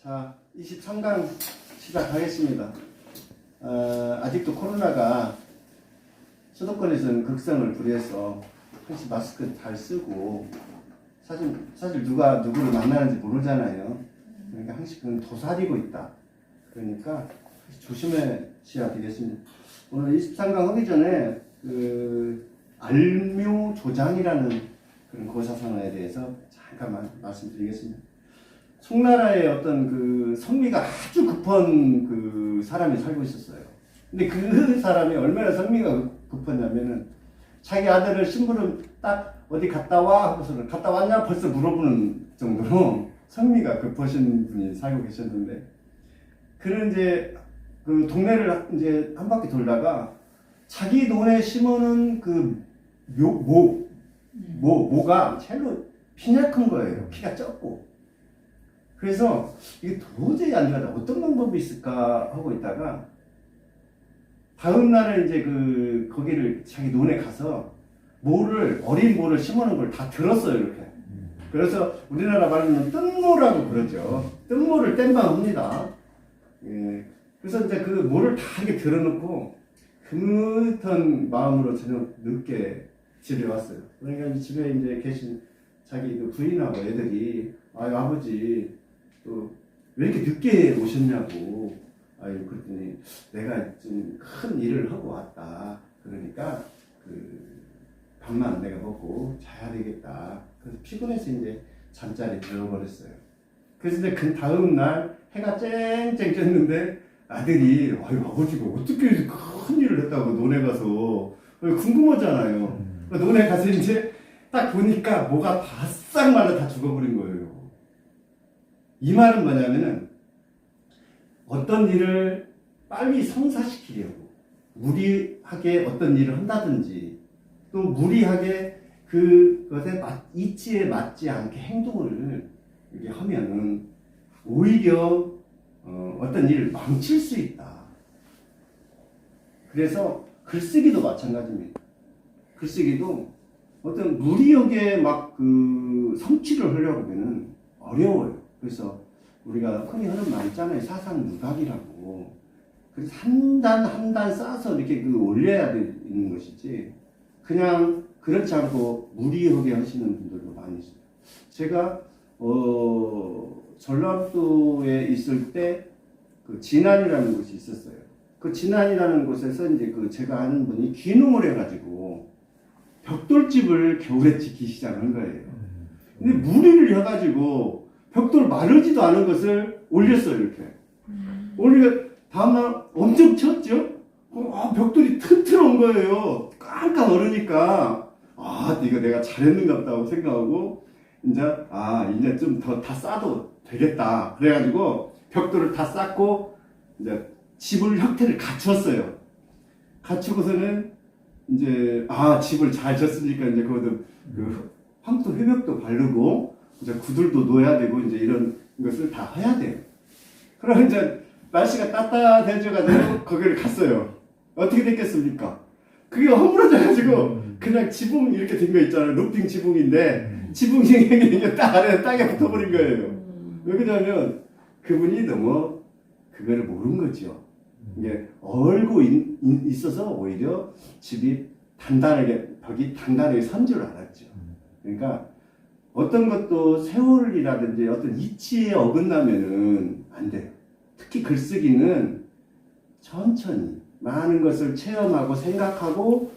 자, 23강 시작하겠습니다. 아직도 코로나가 수도권에서는 극성을 부려서 혹시 마스크 잘 쓰고 사실 누가 누구를 만나는지 모르잖아요. 그러니까 항상 도사리고 있다. 그러니까 조심하셔야 되겠습니다. 오늘 23강 하기 전에 알묘조장이라는 그런 고사성어에 대해서 잠깐만 말씀드리겠습니다. 송나라에 어떤 그 성미가 아주 급한 그 사람이 살고 있었어요. 근데 그 사람이 얼마나 성미가 급했냐면은 자기 아들을 심부름 딱 어디 갔다 와 하고서는 갔다 왔냐 벌써 물어보는 정도로 성미가 급하신 분이 살고 계셨는데, 그는 이제 그 동네를 이제 한 바퀴 돌다가 자기 논에 심어놓은 그 모가 첼로 피냐큰 거예요. 키가 적고. 그래서 이게 도저히 안 되겠다. 어떤 방법이 있을까 하고 있다가 다음 날에 이제 거기를 자기 논에 가서 어린 모를 심어놓은 걸 다 들었어요, 이렇게. 그래서 우리나라 말로는 뜬모라고 그러죠. 뜬모를 땜방합니다. 예. 그래서 이제 그 모를 다 이렇게 들어놓고 흐뭇한 마음으로 저녁 늦게 집에 왔어요. 그러니까 집에 이제 계신 자기 그 부인하고 애들이, 아유, 아버지, 또 왜 이렇게 늦게 오셨냐고. 아유, 그랬더니 내가 좀 큰 일을 하고 왔다. 그러니까 밥만 내가 먹고 자야 되겠다. 그래서 피곤해서 이제 잠자리 들어버렸어요. 그래서 이제 그 다음 날 해가 쨍쨍 쪘는데 아들이, 아유, 아버지가 어떻게 이렇게 큰 일을 했다고 논에 가서 궁금하잖아요. 논에 가서 이제 딱 보니까 뭐가 바싹 말라 다 죽어버린 거예요. 이 말은 뭐냐면은 어떤 일을 빨리 성사시키려고 무리하게 어떤 일을 한다든지 또 무리하게 그것에 이치에 맞지 않게 행동을 이렇게 하면은 오히려 어떤 일을 망칠 수 있다. 그래서 글쓰기도 마찬가지입니다. 글쓰기도 어떤 무리하게 막 성취를 하려고 하면은 어려워요. 그래서 우리가 흔히 하는 말 있잖아요. 사상누각이라고. 그래서 한 단 한 단 쌓아서 이렇게 올려야 되는 것이지, 그냥 그렇지 않고 무리하게 하시는 분들도 많이 있어요. 제가 전라도에 있을 때 진안이라는 곳이 있었어요. 그 진안이라는 곳에서 이제 제가 아는 분이 귀농을 해가지고 벽돌집을 겨울에 짓기 시작한 거예요. 근데 무리를 해가지고 벽돌 마르지도 않은 것을 올렸어요, 이렇게. 올리니까 다음날 엄청 쳤죠? 벽돌이 튼튼한 거예요. 깡깡 얼으니까. 이거 내가 잘했는갑다 생각하고, 이제 좀 더 다 쌓아도 되겠다. 그래가지고 벽돌을 다 쌓고, 이제 집을 형태를 갖췄어요. 갖추고서는 이제, 집을 잘 졌으니까 이제 거기도 황토 회벽도 바르고, 이제 구들도 놓아야 되고, 이제 이런 것을 다 해야 돼요. 그럼 이제 날씨가 따뜻해져가지고 거기를 갔어요. 어떻게 됐겠습니까? 그게 허물어져가지고 그냥 지붕 이렇게 된 거 있잖아요. 루핑 지붕인데 지붕이 딱 아래 땅에 붙어버린 거예요. 왜 그러냐면 그분이 너무 그거를 모른 거죠. 이게 얼고 있어서 오히려 집이 벽이 단단하게 선 줄 알았죠. 그러니까 어떤 것도 세월이라든지 어떤 이치에 어긋나면은 안 돼요. 특히 글쓰기는 천천히 많은 것을 체험하고 생각하고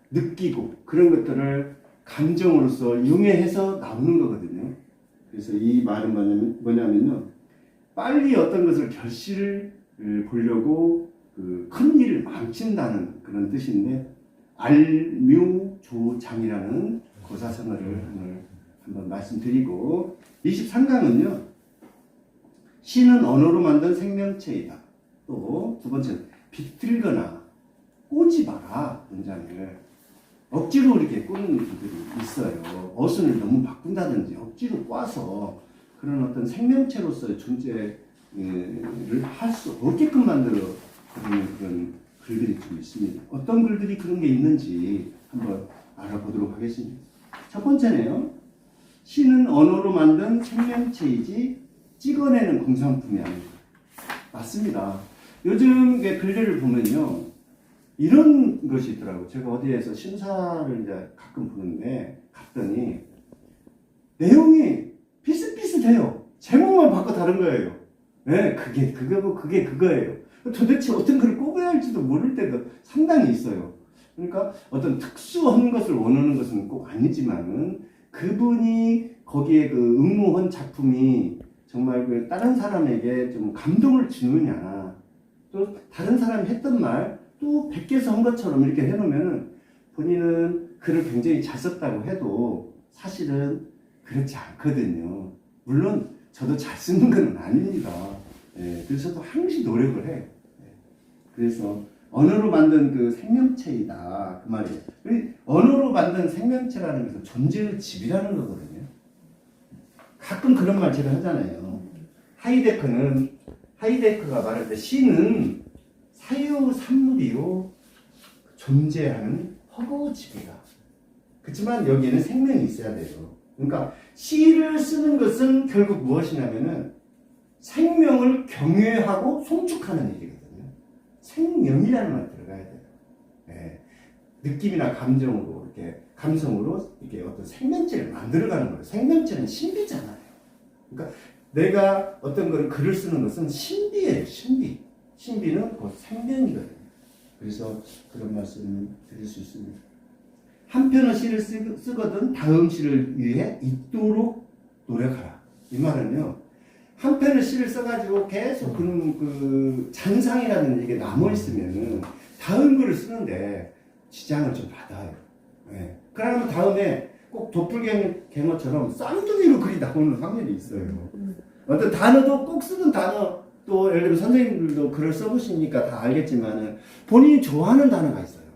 느끼고 그런 것들을 감정으로서 융해해서 나오는 거거든요. 그래서 이 말은 뭐냐면요, 빨리 어떤 것을 결실을 보려고 큰 일을 망친다는 그런 뜻인데, 알묘조장이라는 고사성어를 오늘 한번 말씀드리고, 23강은요 시는 언어로 만든 생명체이다. 또 두 번째는 비틀거나 꼬지 마라. 문장을 억지로 이렇게 꾸는 분들이 있어요. 어순을 너무 바꾼다든지 억지로 꽈서 그런 어떤 생명체로서의 존재를 할 수 없게끔 만들어 버리는 그런 글들이 좀 있습니다. 어떤 글들이 그런 게 있는지 한번 알아보도록 하겠습니다. 첫 번째네요. 시는 언어로 만든 생명체이지 찍어내는 공산품이 아닙니다. 맞습니다. 요즘 글들을 보면요. 이런 것이 있더라고요. 제가 어디에서 심사를 이제 가끔 보는데 갔더니 내용이 비슷비슷해요. 제목만 바꿔 다른 거예요. 네, 그게 그거고 그게 그거예요. 도대체 어떤 걸 꼽아야 할지도 모를 때도 상당히 있어요. 그러니까 어떤 특수한 것을 원하는 것은 꼭 아니지만은 그분이 거기에 그 응모한 작품이 정말 그 다른 사람에게 좀 감동을 주느냐, 또 다른 사람이 했던 말 또 베껴서 한 것처럼 이렇게 해놓으면은 본인은 글을 굉장히 잘 썼다고 해도 사실은 그렇지 않거든요. 물론 저도 잘 쓰는 건 아닙니다. 예, 그래서 저도 항시 노력을 해요. 예, 그래서 언어로 만든 그 생명체이다 그 말이에요. 언어로 만든 생명체라는 것은 존재의 집이라는 거거든요. 가끔 그런 말 제가 하잖아요. 하이데크가 말할 때 시는 사유산물이요 존재하는 허구집이다. 그렇지만 여기에는 생명이 있어야 돼요. 그러니까 시를 쓰는 것은 결국 무엇이냐면은 생명을 경외하고 송축하는 일이거든요. 생명이라는 말 들어가야 돼요. 네. 느낌이나 감정으로 이렇게 감성으로 이렇게 어떤 생명체를 만들어가는 거예요. 생명체는 신비잖아요. 그러니까 내가 어떤 걸 글을 쓰는 것은 신비예요. 신비는 곧 생명이거든요. 그래서 그런 말씀을 드릴 수 있습니다. 한 편의 시를 쓰거든 다음 시를 위해 있도록 노력하라. 이 말은요. 한 편의 시를 써가지고 계속 그 잔상이라는 얘기가 남아있으면은 다음 글을 쓰는데 지장을 좀 받아요. 네. 그러면 다음에 꼭 도플갱어처럼 쌍둥이로 글이 나오는 확률이 있어요. 어떤 단어도 꼭 쓰는 단어, 또 예를 들어 선생님들도 글을 써보시니까 다 알겠지만은 본인이 좋아하는 단어가 있어요.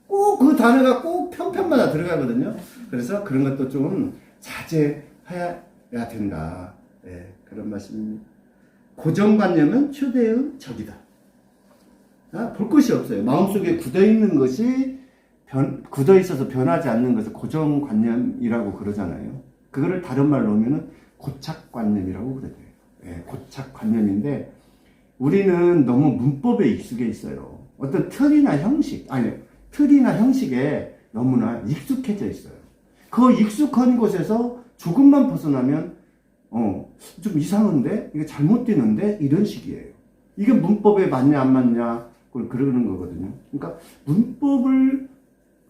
꼭 그 단어가 꼭 편편마다 들어가거든요. 그래서 그런 것도 좀 자제해야 된다. 네, 그런 말씀입니다. 고정관념은 휴대의 적이다. 볼 것이 없어요. 마음속에 굳어있는 것이 굳어 있어서 변하지 않는 것을 고정관념이라고 그러잖아요. 그거를 다른 말로 하면은 고착관념이라고 그래요. 네, 고착관념인데 우리는 너무 문법에 익숙해 있어요. 어떤 틀이나 형식에 너무나 익숙해져 있어요. 그 익숙한 곳에서 조금만 벗어나면 좀 이상한데? 이게 잘못되는데? 이런 식이에요. 이게 문법에 맞냐 안 맞냐 그걸 그러는 거거든요. 그러니까 문법을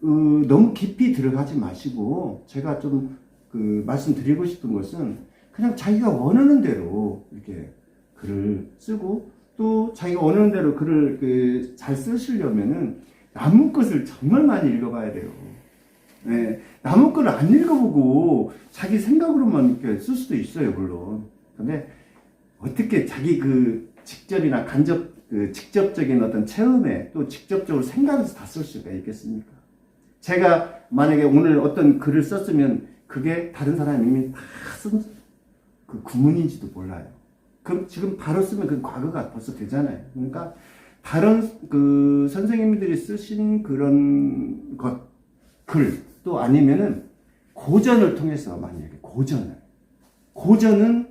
너무 깊이 들어가지 마시고 제가 좀 말씀드리고 싶은 것은 그냥 자기가 원하는 대로 이렇게 글을 쓰고 또 자기가 원하는 대로 글을 잘 쓰시려면은 남의 것을 정말 많이 읽어봐야 돼요. 네, 남의 거를 안 읽어보고 자기 생각으로만 이렇게 쓸 수도 있어요, 물론. 근데 어떻게 자기 직접이나 직접적인 어떤 체험에 또 직접적으로 생각해서 다 쓸 수가 있겠습니까? 제가 만약에 오늘 어떤 글을 썼으면 그게 다른 사람이 이미 다 쓴 그 구문인지도 몰라요. 그럼 지금 바로 쓰면 그 과거가 벌써 되잖아요. 그러니까 다른 선생님들이 쓰신 그런 글 또 아니면은 고전을 통해서 만약에 고전은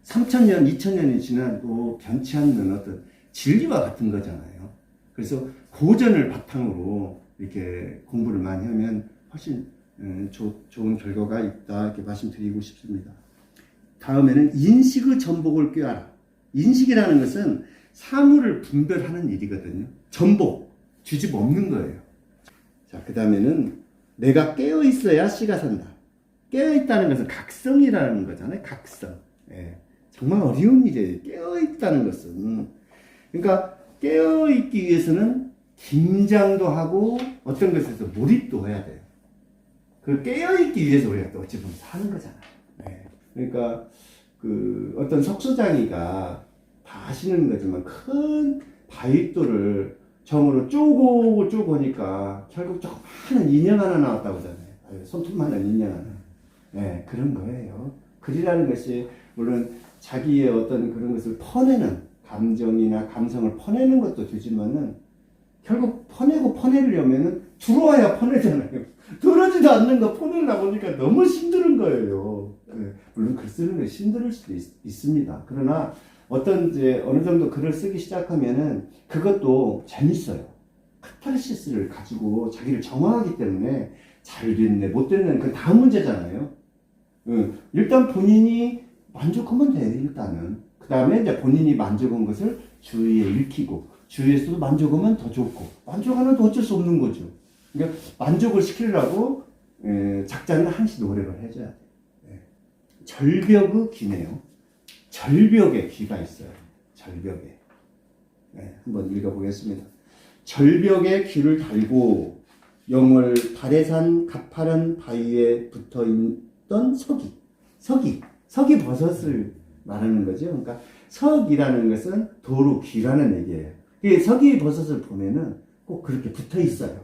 3000년, 2000년이 지나도 변치 않는 어떤 진리와 같은 거잖아요. 그래서 고전을 바탕으로 이렇게 공부를 많이 하면 훨씬 좋은 결과가 있다 이렇게 말씀드리고 싶습니다. 다음에는 인식의 전복을 꾀하라. 인식이라는 것은 사물을 분별하는 일이거든요. 전복, 뒤집 없는 거예요. 자, 그 다음에는 내가 깨어있어야 씨가 산다. 깨어있다는 것은 각성이라는 거잖아요. 각성. 예, 정말 어려운 일이에요. 깨어있다는 것은. 그러니까 깨어있기 위해서는 긴장도 하고 어떤 것에서 몰입도 해야 돼요. 그 깨어있기 위해서 우리가 또 어찌 보면 사는 거잖아요. 예. 그러니까 어떤 석수장이가 다 아시는 거지만 큰 바위돌을 정으로 쪼고 하니까 결국 조그마한 인형 하나 나왔다고 하잖아요. 손톱만한 인형 하나. 네, 그런 거예요. 글이라는 것이 물론 자기의 어떤 그런 것을 퍼내는 감정이나 감성을 퍼내는 것도 되지만은 결국 퍼내려면은 들어와야 퍼내잖아요. 들어오지도 않는 거 퍼내려고 하니까 너무 힘든 거예요. 네, 물론 글 쓰는 게 힘들 수도 있습니다. 그러나 어떤 이제 어느 정도 글을 쓰기 시작하면은 그것도 재밌어요. 카타르시스를 가지고 자기를 정화하기 때문에 잘 됐네, 못 됐네, 그 다음 문제잖아요. 일단 본인이 만족하면 돼, 일단은. 그 다음에 이제 본인이 만족한 것을 주위에 읽히고, 주위에서도 만족하면 더 좋고, 만족 안 해도 어쩔 수 없는 거죠. 그러니까 만족을 시키려고 작자는 한시 노력을 해줘야 돼. 절벽의 귀네요. 절벽에 귀가 있어요. 절벽에. 한번 읽어보겠습니다. 절벽에 귀를 달고 영월 달해산 가파른 바위에 붙어있던 석이 버섯을 말하는 거죠. 그러니까 석이라는 것은 도로 귀라는 얘기예요. 석이 버섯을 보면은 꼭 그렇게 붙어 있어요.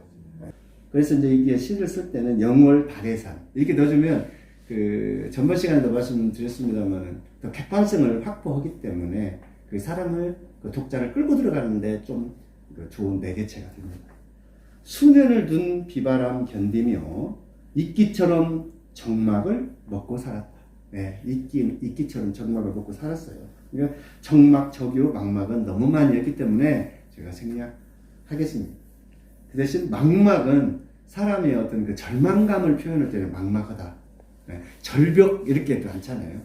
그래서 이제 이게 시를 쓸 때는 영월 달해산 이렇게 넣어주면 그 전번 시간에도 말씀드렸습니다만 더 객관성을 확보하기 때문에 그 사람을 그 독자를 끌고 들어가는데 좀 좋은 매개체가 됩니다. 수년을 둔 비바람 견디며 이끼처럼 정막을 먹고 살았다. 네, 이끼처럼 정막을 먹고 살았어요. 그러니까 정막, 적유, 망막은 너무 많이 했기 때문에 제가 생략하겠습니다. 그 대신 망막은 사람의 어떤 그 절망감을 표현할 때는 막막하다. 네, 절벽 이렇게도 않잖아요.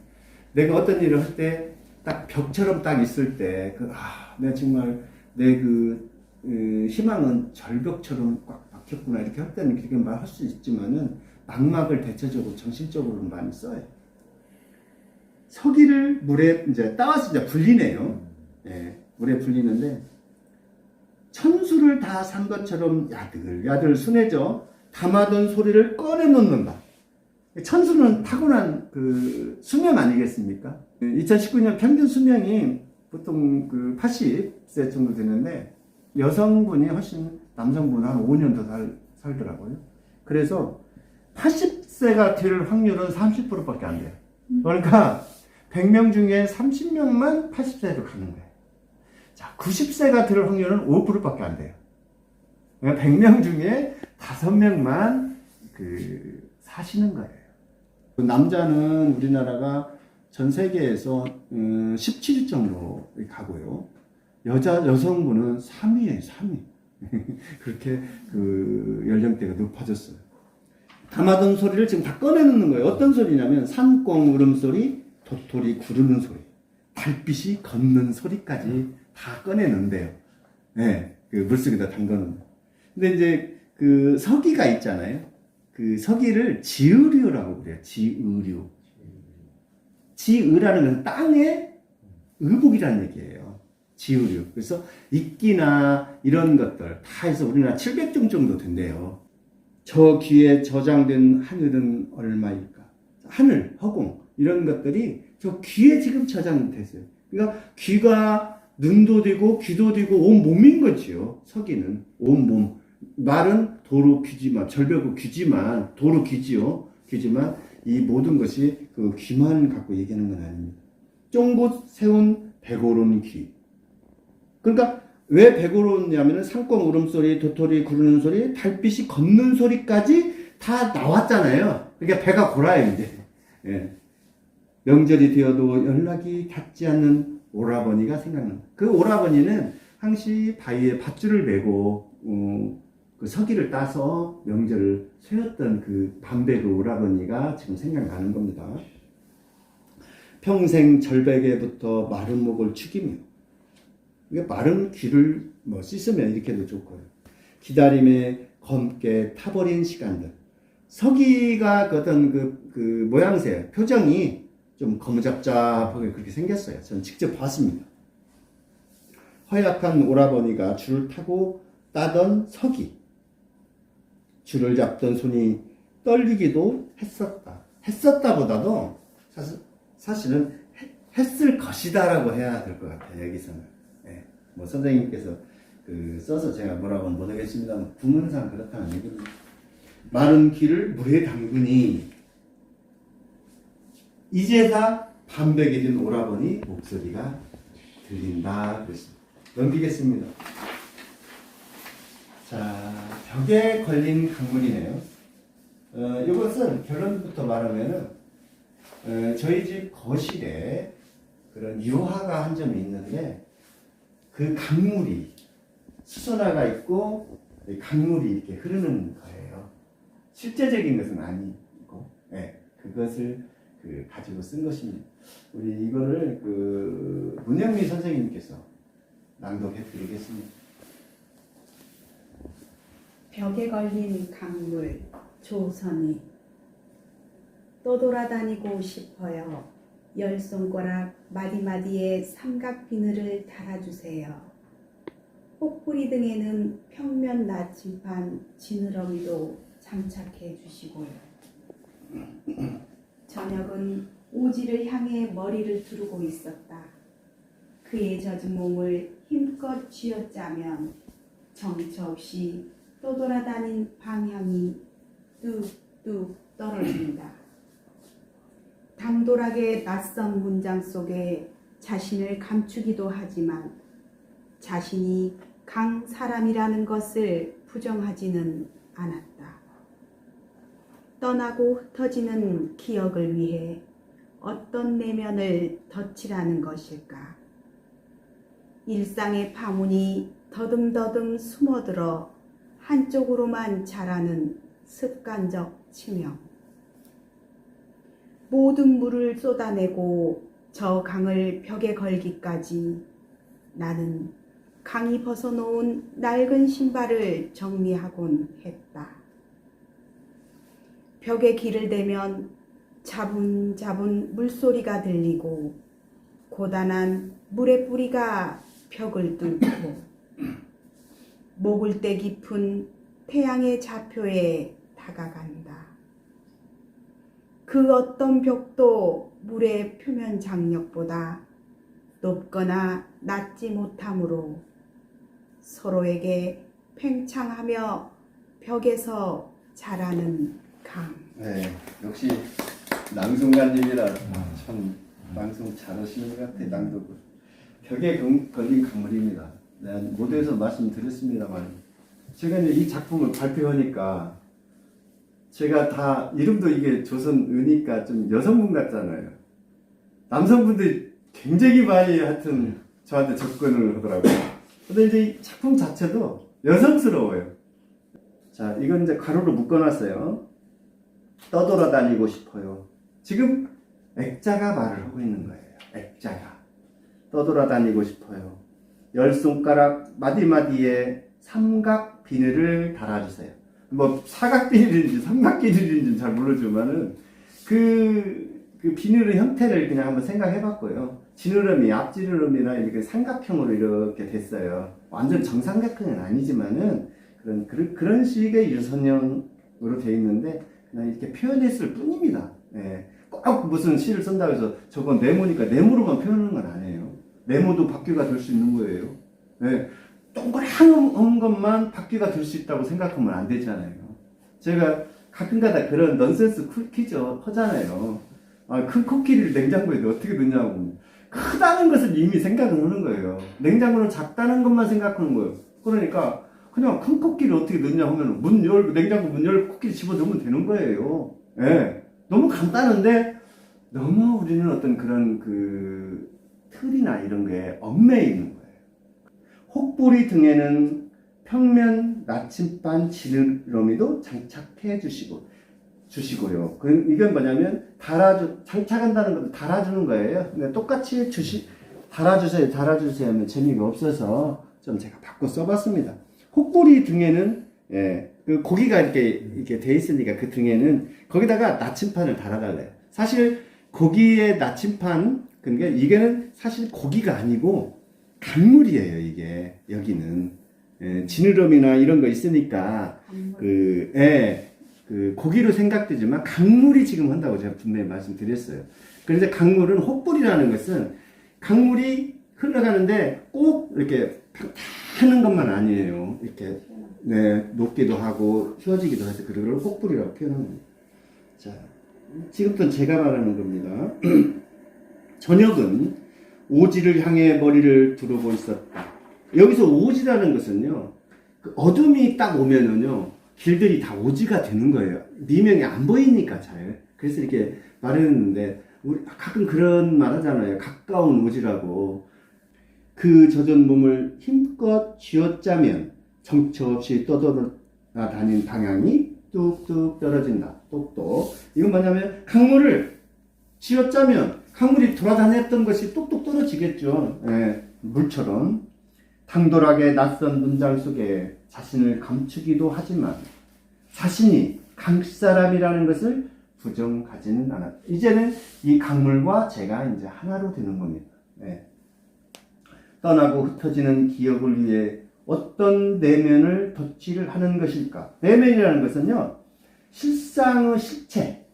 내가 어떤 일을 할 때 딱 벽처럼 딱 있을 때 내가 정말 내 희망은 절벽처럼 꽉 막혔구나 이렇게 할 때는 그렇게 말할 수 있지만은 망막을 대체적으로 정신적으로 많이 써요. 서기를 물에 이제 따와서 이제 불리네요. 물에 불리는데 천수를 다 산 것처럼 야들야들 순해져 담아둔 소리를 꺼내놓는다. 천수는 타고난 그 수명 아니겠습니까? 2019년 평균 수명이 보통 그 80세 정도 되는데 여성분이 훨씬 남성분 한 5년 더 살더라고요. 그래서 80세가 될 확률은 30%밖에 안 돼요. 그러니까 100명 중에 30명만 80세로 가는 거예요. 자, 90세가 될 확률은 5%밖에 안 돼요. 그러니까 100명 중에 5명만 사시는 거예요. 남자는 우리나라가 전 세계에서 17위 정도 가고요. 여성분은 3위예요, 3위. 그렇게 연령대가 높아졌어요. 담아둔 소리를 지금 다 꺼내놓는 거예요. 어떤 소리냐면 산꽁 울음소리, 도토리 구르는 소리, 달빛이 걷는 소리까지 다 꺼내놓는데요. 네, 물속에다 담가놓는. 근데 이제 서기가 있잖아요. 서기를 지의류라고 그래요. 지의류. 지의라는 것은 땅의 의복이라는 얘기예요. 지의류. 그래서 이끼나 이런 것들 다 해서 우리나라 700종 정도 된대요. 저 귀에 저장된 하늘은 얼마일까? 하늘, 허공 이런 것들이 저 귀에 지금 저장됐어요. 그러니까 귀가 눈도 되고 귀도 되고 온 몸인 거지요. 서기는 온 몸. 말은 도로 귀지만, 절벽은 귀지만, 도로 귀지요. 귀지만 이 모든 것이 귀만 갖고 얘기하는 건 아닙니다. 쫑긋 세운 백오른 귀. 그러니까 왜 백오르냐면은 산꽁 울음소리, 도토리 구르는 소리, 달빛이 걷는 소리까지 다 나왔잖아요. 그러니까 배가 골아요, 이제. 명절이 되어도 연락이 닿지 않는 오라버니가 생각납니다. 그 오라버니는 항시 바위에 밧줄을 메고 서기를 따서 명절을 세웠던 반백의 오라버니가 지금 생각나는 겁니다. 평생 절벽에 붙어 마른 목을 축이며 마른 귀를 씻으면 이렇게도 좋고요. 기다림에 검게 타버린 시간들. 서기가 어떤 모양새, 표정이 좀 거무잡잡하게 그렇게 생겼어요. 저는 직접 봤습니다. 허약한 오라버니가 줄을 타고 따던 서기. 줄을 잡던 손이 떨리기도 했었다. 했었다보다도 사실은 했을 것이다라고 해야 될 것 같아요. 여기서는. 선생님께서 써서 제가 뭐라고 는 모르겠습니다만 구문상 그렇다는 얘기입니다. 마른 귀를 물에 담그니 이제다 반백이 된 오라버니 목소리가 들린다 그랬습니다. 넘기겠습니다. 자, 벽에 걸린 강물이네요. 이것은 결론부터 말하면은 저희 집 거실에 그런 유화가 한 점이 있는데 그 강물이 수선화가 있고 강물이 이렇게 흐르는 거예요. 실제적인 것은 아니고, 네, 그것을 가지고 쓴 것입니다. 우리 이거를 문영미 선생님께서 낭독해 드리겠습니다. 벽에 걸린 강물 조선이 떠돌아다니고 싶어요. 열 손가락 마디마디에 삼각 비늘을 달아주세요. 혹부리 등에는 평면 나침판 지느러미도 장착해 주시고요. 저녁은 오지를 향해 머리를 두르고 있었다. 그의 젖은 몸을 힘껏 쥐어짜면 정처 없이 떠돌아다닌 방향이 뚝뚝 떨어진다. 당돌하게 낯선 문장 속에 자신을 감추기도 하지만 자신이 강 사람이라는 것을 부정하지는 않았다. 떠나고 흩어지는 기억을 위해 어떤 내면을 덧칠하는 것일까? 일상의 파문이 더듬더듬 숨어들어 한쪽으로만 자라는 습관적 치명. 모든 물을 쏟아내고 저 강을 벽에 걸기까지 나는 강이 벗어놓은 낡은 신발을 정리하곤 했다. 벽에 길을 대면 자분자분 물소리가 들리고 고단한 물의 뿌리가 벽을 뚫고 목을대 깊은 태양의 좌표에 다가간다. 그 어떤 벽도 물의 표면 장력보다 높거나 낮지 못하므로 서로에게 팽창하며 벽에서 자라는 강. 네, 역시 낭송가님이라 참 낭송 잘하시는 것 같아요. 낭독을. 벽에 걸린 강물입니다. 네, 모두에서 말씀드렸습니다만 제가 이제 이 작품을 발표하니까 제가 다 이름도 이게 조선의니까 좀 여성분 같잖아요. 남성분들이 굉장히 많이 하여튼 저한테 접근을 하더라고요. 근데 이제 이 작품 자체도 여성스러워요. 자, 이건 이제 가로로 묶어놨어요. 떠돌아다니고 싶어요. 지금 액자가 말을 하고 있는 거예요. 액자가. 떠돌아다니고 싶어요. 열 손가락 마디마디에 삼각 비늘을 달아주세요. 뭐 사각 비늘인지 삼각 비늘인지 잘 모르지만은 그 비늘의 형태를 그냥 한번 생각해봤고요. 지느러미, 앞지느러미나 이렇게 삼각형으로 이렇게 됐어요. 완전 정삼각형은 아니지만은 그런 식의 유선형으로 되어 있는데 그냥 이렇게 표현했을 뿐입니다. 예. 꼭 무슨 시를 쓴다고 해서 저건 네모니까 네모로만 표현하는 건 아니에요. 네모도 바퀴가 될 수 있는 거예요. 예. 동그란 것만 바퀴가 될 수 있다고 생각하면 안 되잖아요. 제가 가끔가다 그런 넌센스 퀴즈 하잖아요. 큰 코끼리를 냉장고에 어떻게 넣냐고. 크다는 것을 이미 생각을 하는 거예요. 냉장고는 작다는 것만 생각하는 거예요. 그러니까 그냥 큰 코끼리를 어떻게 넣냐 하면 문 열고 냉장고 문 열고 코끼리 집어넣으면 되는 거예요. 예. 너무 간단한데 너무 우리는 어떤 그런 틀이나 이런 게 얽매여 있는 거예요. 혹부리 등에는 평면 나침반 지느러미도 장착해 주시고요. 이건 뭐냐면 장착한다는 것도 달아주는 거예요. 근데 똑같이 달아주세요 하면 재미가 없어서 좀 제가 바꿔 써봤습니다. 혹부리 등에는 고기가 이렇게 돼 있으니까 그 등에는 거기다가 나침판을 달아달래요. 사실 고기의 나침판, 그러니까 이게는 사실 고기가 아니고 강물이에요. 이게 여기는 지느러미나 이런 거 있으니까 고기로 생각되지만 강물이 지금 한다고 제가 분명히 말씀드렸어요. 그래서 강물은 혹불이라는 것은 강물이 흘러가는데 꼭 이렇게 타는 것만 아니에요. 이렇게 녹기도 하고 휘어지기도 해서 그걸 혹불이라고 표현하는 겁니다. 자, 지금부터 제가 말하는 겁니다. 저녁은 오지를 향해 머리를 두르고 있었다. 여기서 오지라는 것은요, 어둠이 딱 오면은요, 길들이 다 오지가 되는 거예요. 미명이 안 보이니까 잘. 그래서 이렇게 말했는데, 우리 가끔 그런 말 하잖아요. 가까운 오지라고. 그 젖은 몸을 힘껏 쥐어짜면 정처 없이 떠돌아다닌 방향이 뚝뚝 떨어진다. 똑똑. 이건 뭐냐면 강물을 쥐어짜면 강물이 돌아다녔던 것이 똑똑 떨어지겠죠. 예, 물처럼. 당돌하게 낯선 문장 속에 자신을 감추기도 하지만 자신이 강사람이라는 것을 부정하지는 않았다. 이제는 이 강물과 제가 이제 하나로 되는 겁니다. 예. 떠나고 흩어지는 기억을 위해 어떤 내면을 덧칠을 하는 것일까? 내면이라는 것은요, 실상의 실체,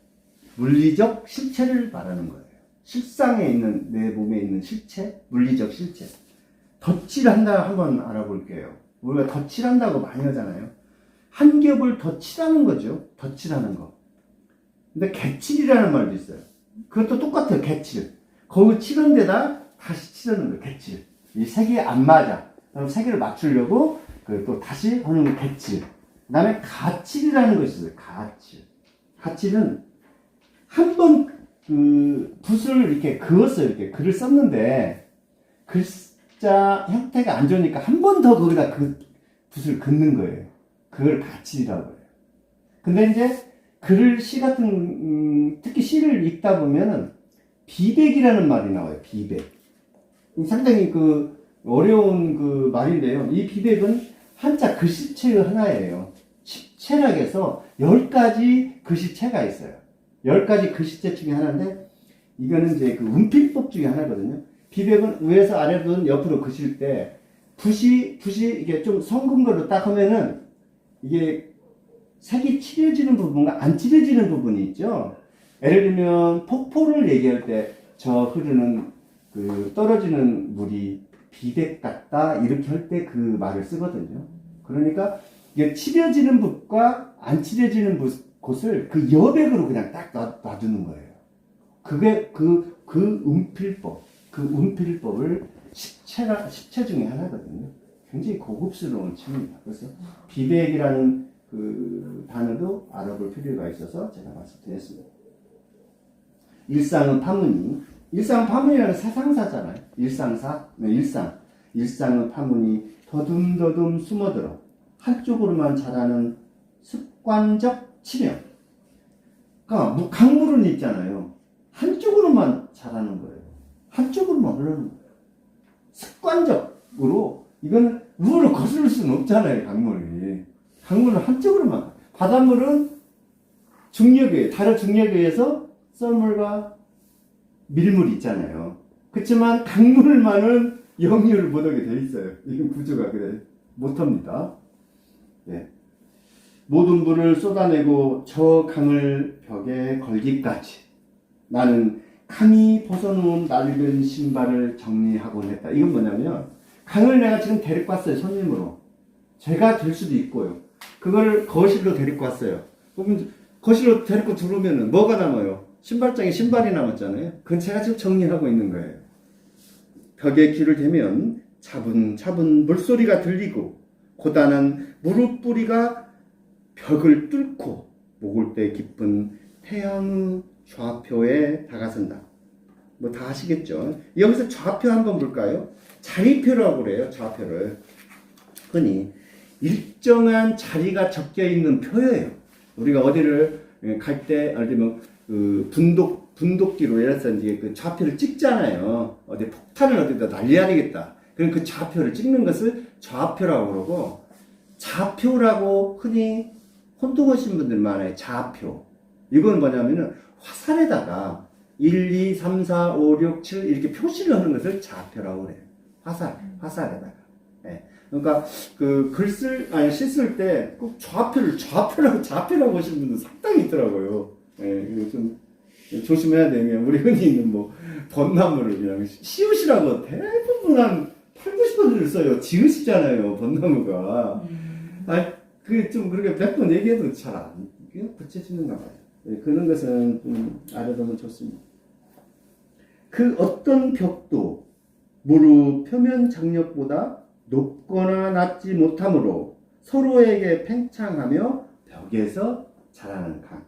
물리적 실체를 말하는 거예요. 실상에 있는, 내 몸에 있는 실체, 물리적 실체. 덧칠한다 한번 알아볼게요. 우리가 덧칠한다고 많이 하잖아요. 한 겹을 덧칠하는 거죠. 덧칠하는 거. 근데 객칠이라는 말도 있어요. 그것도 똑같아요. 객칠. 거기 칠한 데다 다시 칠하는 거예요. 객칠. 이 세 개 안 맞아. 그럼 세 개를 맞추려고 또 다시 하는 거 객칠. 그 다음에 가칠이라는 것이 있어요. 가칠. 가칠은 한 번 붓을 이렇게 그었어요. 이렇게 글을 썼는데 글자 형태가 안 좋으니까 한 번 더 거기다 그 붓을 긋는 거예요. 그걸 가칠이라고 해요. 근데 이제 글을 시 같은 특히 시를 읽다 보면은 비백이라는 말이 나와요. 비백. 상당히 어려운 말인데요. 이 비백은 한자 글씨체 하나예요. 십체락에서 10가지 글씨체가 있어요. 10가지 글씨체 중에 하나인데 이거는 이제 운필법 중에 하나거든요. 비백은 위에서 아래로 옆으로 그실 때 붓이 이게 좀 성근 거로 딱 하면은 이게 색이 칠해지는 부분과 안 칠해지는 부분이 있죠. 예를 들면 폭포를 얘기할 때 저 흐르는 떨어지는 물이 비백 같다 이렇게 할 때 그 말을 쓰거든요. 그러니까 이게 칠해지는 붓과 안 칠해지는 곳을 그 여백으로 그냥 딱 놔두는 거예요. 그게 운필법을 십체 중에 하나거든요. 굉장히 고급스러운 칠입니다. 그래서 비백이라는 단어도 알아볼 필요가 있어서 제가 말씀드렸습니다. 일상의 파문이, 일상 파문이라는 사상사잖아요. 일상사, 네, 일상의 파문이 더듬더듬 숨어들어 한쪽으로만 자라는 습관적 치명. 그러니까 강물은 있잖아요. 한쪽으로만 자라는 거예요. 한쪽으로만 흐르는 거예요. 습관적으로 이건 우로 거슬릴 수는 없잖아요. 강물은 한쪽으로만. 바닷물은 다른 중력에 의해서 썰물과 밀물이 있잖아요. 그렇지만 강물만은 역류를 못하게 돼 있어요. 이건 구조가 그래 못합니다. 네. 모든 물을 쏟아내고 저 강을 벽에 걸기까지 나는 강이 벗어놓은 낡은 신발을 정리하곤 했다. 이건 뭐냐면 강을 내가 지금 데리고 왔어요. 손님으로. 제가 될 수도 있고요. 그거를 거실로 데리고 왔어요. 그러면 거실로 데리고 들어오면은 뭐가 남아요? 신발장에 신발이 남았잖아요. 그건 제가 지금 정리하고 있는 거예요. 벽에 귀를 대면 차분차분 물소리가 들리고 고단한 무릎 뿌리가 벽을 뚫고 목을 깊은 태양의 좌표에 다가선다. 뭐 다 아시겠죠? 여기서 좌표 한번 볼까요? 자리표라고 그래요. 좌표를. 흔히 일정한 자리가 적혀 있는 표예요. 우리가 어디를 갈 때, 예를 들면 분독기로 예를 들어서 이제 좌표를 찍잖아요. 어디 폭탄을 어디다 날려야 되겠다. 그럼 그 좌표를 찍는 것을 좌표라고 그러고, 좌표라고 흔히 혼동하신 분들 많아요. 좌표. 이건 뭐냐면은 화살에다가 1, 2, 3, 4, 5, 6, 7 이렇게 표시를 하는 것을 좌표라고 그래요. 화살에다가. 네. 그러니까 시 쓸 때 꼭 좌표라고 하시는 분들 상당히 있더라고요. 네, 이거 좀 조심해야 되면 우리 흔히 있는 벚나무를 그냥 시옷이라고 대부분 한 8, 90%를 써요. 지읒이잖아요, 벚나무가. 좀 그렇게 몇 번 얘기해도 잘 안 붙여지는가 봐요. 네, 그런 것은 좀 알아두면 좋습니다. 그 어떤 벽도 무릎 표면 장력보다 높거나 낮지 못하므로 서로에게 팽창하며 벽에서 자라는 강.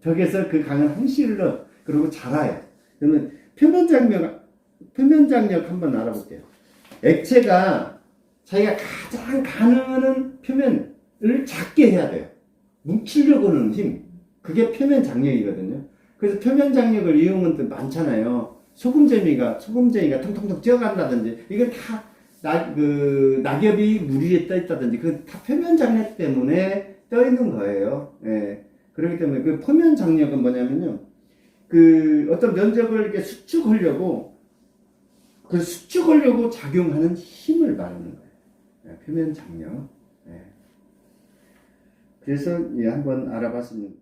벽에서 그 강은 항시 흘러 그리고 자라요. 그러면 표면 장력 한번 알아볼게요. 액체가 자기가 가장 가능한 표면을 작게 해야 돼요. 뭉치려고 하는 힘. 그게 표면 장력이거든요. 그래서 표면 장력을 이용한 데 많잖아요. 소금쟁이가 통통통 뛰어간다든지, 이건 다 낙엽이 물 위에 떠 있다든지, 그건 다 표면 장력 때문에 떠 있는 거예요. 예. 그렇기 때문에 그 표면 장력은 뭐냐면요. 어떤 면적을 이렇게 수축하려고 작용하는 힘을 말하는 거예요. 예, 표면 장력. 예. 그래서 한번 알아봤습니다.